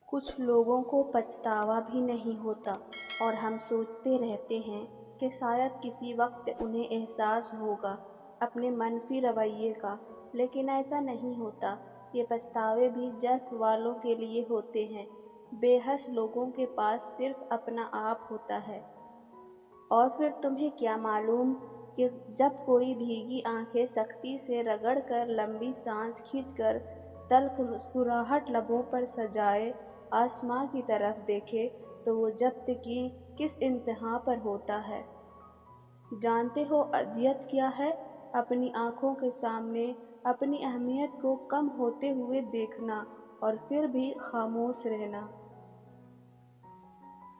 کچھ لوگوں کو پچھتاوا بھی نہیں ہوتا اور ہم سوچتے رہتے ہیں کہ شاید کسی وقت انہیں احساس ہوگا اپنے منفی رویے کا، لیکن ایسا نہیں ہوتا۔ یہ پچھتاوے بھی جرف والوں کے لیے ہوتے ہیں۔ بے حس لوگوں کے پاس صرف اپنا آپ ہوتا ہے۔ اور پھر تمہیں کیا معلوم کہ جب کوئی بھیگی آنکھیں سختی سے رگڑ کر، لمبی سانس کھینچ کر، تلخ مسکراہٹ لبوں پر سجائے آسماں کی طرف دیکھے تو وہ ضبط کی کس انتہا پر ہوتا ہے۔ جانتے ہو اذیت کیا ہے؟ اپنی آنکھوں کے سامنے اپنی اہمیت کو کم ہوتے ہوئے دیکھنا اور پھر بھی خاموش رہنا۔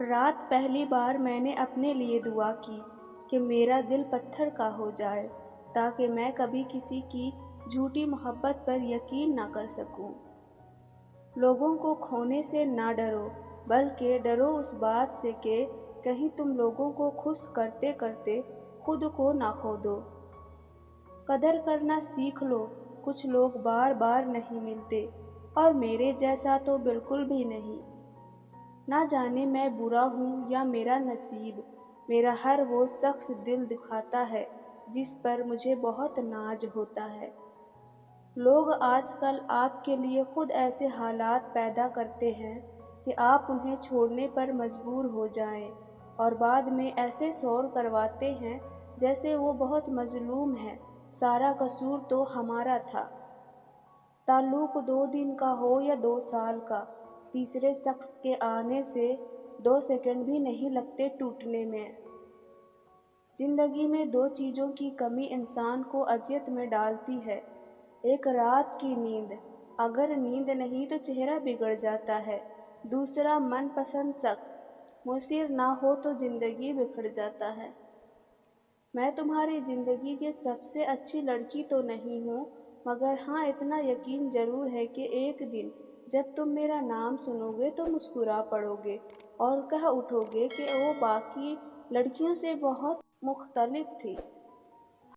رات پہلی بار میں نے اپنے لیے دعا کی کہ میرا دل پتھر کا ہو جائے تاکہ میں کبھی کسی کی جھوٹی محبت پر یقین نہ کر سکوں۔ لوگوں کو کھونے سے نہ ڈرو، بلکہ ڈرو اس بات سے کہ کہیں تم لوگوں کو خوش کرتے کرتے خود کو نہ کھو دو۔ قدر کرنا سیکھ لو، کچھ لوگ بار بار نہیں ملتے اور میرے جیسا تو بالکل بھی نہیں۔ نہ جانے میں برا ہوں یا میرا نصیب، میرا ہر وہ شخص دل دکھاتا ہے جس پر مجھے بہت ناز ہوتا ہے۔ لوگ آج کل آپ کے لیے خود ایسے حالات پیدا کرتے ہیں کہ آپ انہیں چھوڑنے پر مجبور ہو جائیں، اور بعد میں ایسے شور کرواتے ہیں جیسے وہ بہت مظلوم ہے۔ سارا قصور تو ہمارا تھا۔ تعلق 2 دن کا ہو یا 2 سال کا، تیسرے شخص کے آنے سے 2 سیکنڈ بھی نہیں لگتے ٹوٹنے میں۔ زندگی میں 2 چیزوں کی کمی انسان کو اذیت میں ڈالتی ہے، ایک رات کی نیند، اگر نیند نہیں تو چہرہ بگڑ جاتا ہے، دوسرا من پسند شخص، مؤثر نہ ہو تو زندگی بکھر جاتا ہے۔ میں تمہاری زندگی کی سب سے اچھی لڑکی تو نہیں ہوں، مگر ہاں اتنا یقین ضرور ہے کہ ایک دن جب تم میرا نام سنو گے تو مسکرا پڑو گے اور کہہ اٹھو گے کہ وہ باقی لڑکیوں سے بہت مختلف تھی۔